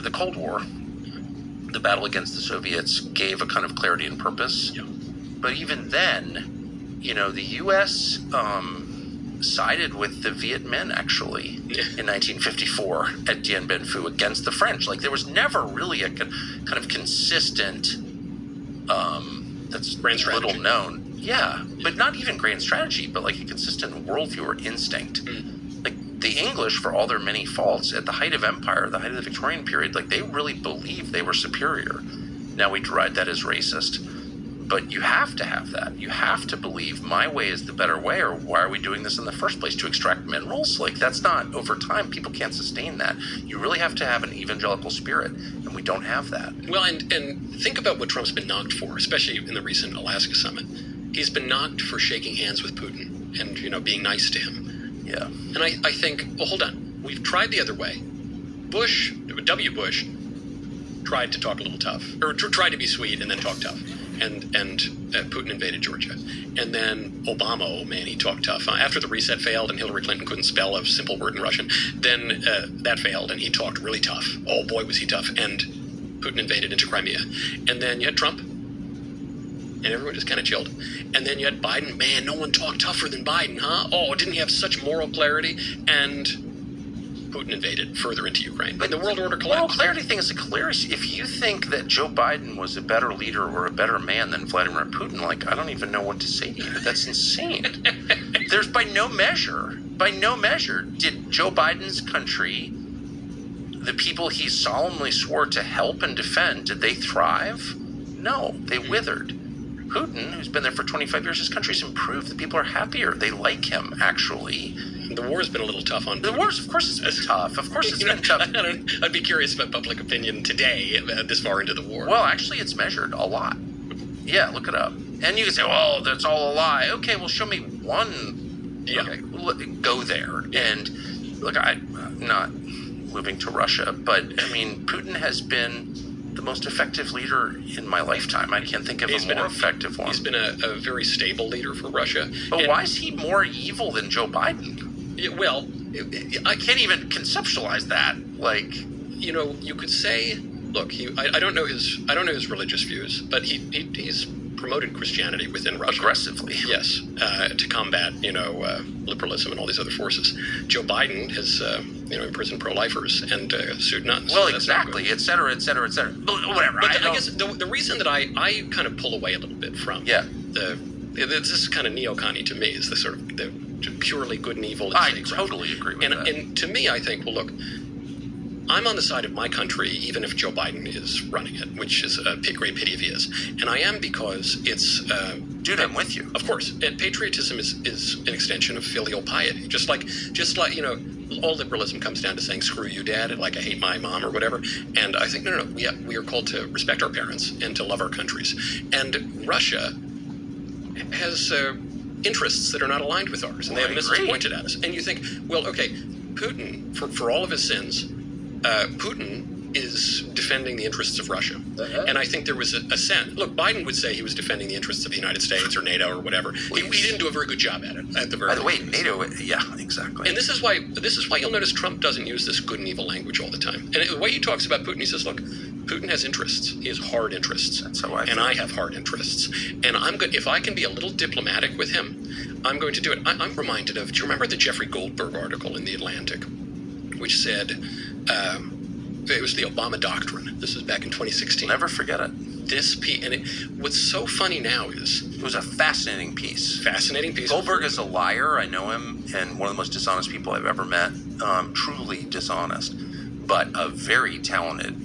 the Cold War, the battle against the Soviets gave a kind of clarity and purpose. Yeah. But even then, the U.S. Sided with the Viet Minh, actually, in 1954 at Dien Bien Phu against the French. Like, there was never really a kind of consistent, that's grand strategy. little known. Yeah, but not even grand strategy, but like a consistent worldview or instinct. Like, the English, for all their many faults, at the height of empire, the height of the Victorian period, like, they really believed they were superior. Now we deride that as racist. But you have to have that. You have to believe my way is the better way, or why are we doing this in the first place? To extract minerals? Like, that's not, over time, people can't sustain that. You really have to have an evangelical spirit, and we don't have that. Well, and think about what Trump's been knocked for, especially in the recent Alaska summit. He's been knocked for shaking hands with Putin and, being nice to him. Yeah. And I think, well, hold on. We've tried the other way. W. Bush, tried to talk a little tough, or tried to be sweet and then talk tough. And Putin invaded Georgia. And then Obama, oh man, he talked tough. After the reset failed and Hillary Clinton couldn't spell a simple word in Russian, then that failed and he talked really tough. Oh boy, was he tough. And Putin invaded into Crimea. And then you had Trump, and everyone just kind of chilled. And then you had Biden. Man, no one talked tougher than Biden, huh? Oh, didn't he have such moral clarity? And Putin invaded further into Ukraine. But the world order collapsed. Moral clarity thing is a clarity. If you think that Joe Biden was a better leader or a better man than Vladimir Putin, like, I don't even know what to say to you. That's insane. There's by no measure, did Joe Biden's country, the people he solemnly swore to help and defend, did they thrive? No, they withered. Putin, who's been there for 25 years, his country's improved. The people are happier. They like him, actually. The war's been a little tough on Putin. The war's, of course, it's been tough. Of course, it's been tough. I'd be curious about public opinion today, this far into the war. Well, actually, it's measured a lot. Yeah, look it up. And you can say, well, that's all a lie. Okay, well, show me one. Yeah. Okay, go there. And look, I'm not moving to Russia, but, I mean, Putin has been the most effective leader in my lifetime. I can't think of a more effective one. He's been a very stable leader for Russia. But why is he more evil than Joe Biden? Well, I can't even conceptualize that. Like, you could say, look, I don't know his religious views, but he's promoted Christianity within Russia aggressively. Yes, to combat liberalism and all these other forces. Joe Biden has imprisoned pro-lifers and sued nuns. Well, exactly, et cetera, et cetera, et cetera. Whatever. But I guess the reason that I kind of pull away a little bit from this is kind of neo-Connie to me, is the sort of the purely good and evil. I totally agree with that. And to me, I think, well, look, I'm on the side of my country, even if Joe Biden is running it, which is a great pity if he is. And I am because it's... Dude, I'm with you. Of course. And patriotism is an extension of filial piety. Just like all liberalism comes down to saying, screw you, Dad, like I hate my mom or whatever. And I think, no, we are called to respect our parents and to love our countries. And Russia has interests that are not aligned with ours, and they have missiles pointed at us. And you think, well, okay, Putin, for all of his sins, Putin is defending the interests of Russia. And I think there was a sense. Look, Biden would say he was defending the interests of the United States or NATO or whatever. He didn't do a very good job at it. At the very By the way, NATO, yeah, exactly. And this is why you'll notice Trump doesn't use this good and evil language all the time. And the way he talks about Putin, he says, look, Putin has interests. He has hard interests. That's how I feel. And I have hard interests. And I'm good. If I can be a little diplomatic with him, I'm going to do it. I'm reminded of, do you remember the Jeffrey Goldberg article in The Atlantic, which said, it was the Obama Doctrine. This was back in 2016. Never forget it. This piece, and what's so funny now is... It was a fascinating piece. Fascinating piece. Goldberg is a liar. I know him, and one of the most dishonest people I've ever met. Truly dishonest, but a very talented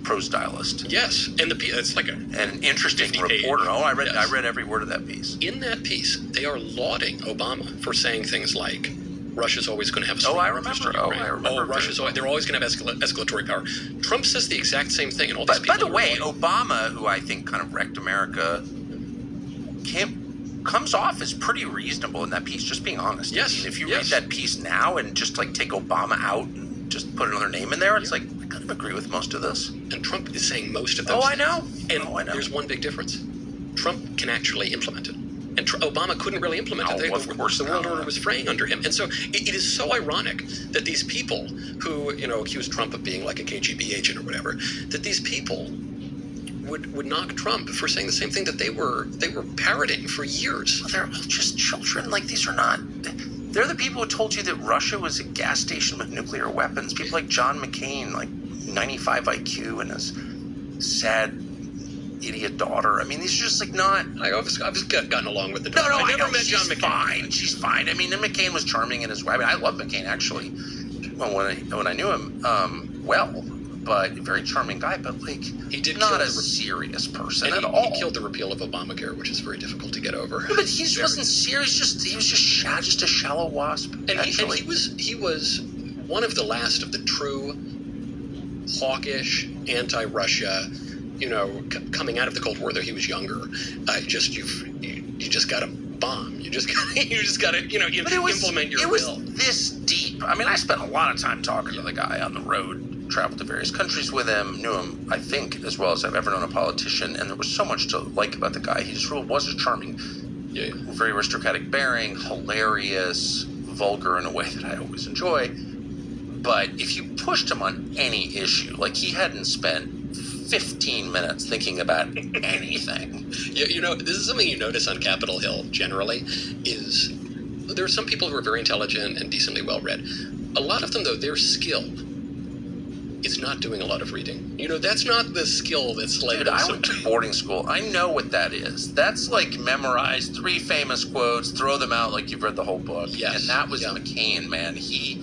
prose stylist. Yes, and the piece, it's like an interesting reporter. Oh, I read every word of that piece. In that piece, they are lauding Obama for saying things like, Russia's always going to have a strong remember. They're always going to have escalatory power. Trump says the exact same thing, and all these people. By the way, Obama, who I think kind of wrecked America, comes off as pretty reasonable in that piece. Just being honest. Yes. I mean, if you read that piece now and just like take Obama out and just put another name in there, it's like I kind of agree with most of this. And Trump is saying most of those. I know. And there's one big difference. Trump can actually implement it. And Obama couldn't really implement it. No, of course the world not. order was fraying under him. And so it is so ironic that these people who, accuse Trump of being like a KGB agent or whatever, that these people would knock Trump for saying the same thing that they were parroting for years. Well, they're all just children. Like, these are not... They're the people who told you that Russia was a gas station with nuclear weapons. People like John McCain, like 95 IQ and his sad idiot daughter. I mean, these are just like not... I've gotten along with the daughter. No, I never met she's John McCain. Fine. She's fine. I mean, and McCain was charming in his way. I mean, I love McCain, actually. Well, when I knew him, well, but very charming guy, but like, he did not a serious person at all. He killed the repeal of Obamacare, which is very difficult to get over. But he wasn't serious. He was just a shallow wasp. And he was one of the last of the true hawkish anti-Russia. Coming out of the Cold War, though he was younger. You just got to bomb. You just got to implement your will. It was this deep. I mean, I spent a lot of time talking to the guy on the road, traveled to various countries with him, knew him, I think, as well as I've ever known a politician, and there was so much to like about the guy. He just really was a charming, very aristocratic bearing, hilarious, vulgar in a way that I always enjoy. But if you pushed him on any issue, like he hadn't spent 15 minutes thinking about anything. This is something you notice on Capitol Hill generally, is there are some people who are very intelligent and decently well-read. A lot of them, though, their skill is not doing a lot of reading. That's not the skill that's like... Dude, I went to boarding school. I know what that is. That's like memorize 3 famous quotes, throw them out like you've read the whole book. Yes. And that was McCain, man. He...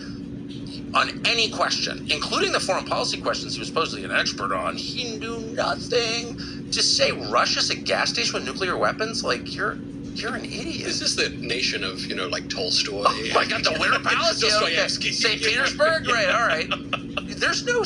On any question, including the foreign policy questions he was supposedly an expert on, he knew nothing. To say Russia's a gas station with nuclear weapons, like, you're an idiot. Is this the nation of, like Tolstoy? Oh, I got the Winter Palace. Dostoevsky. St. Petersburg? Right, all right. There's no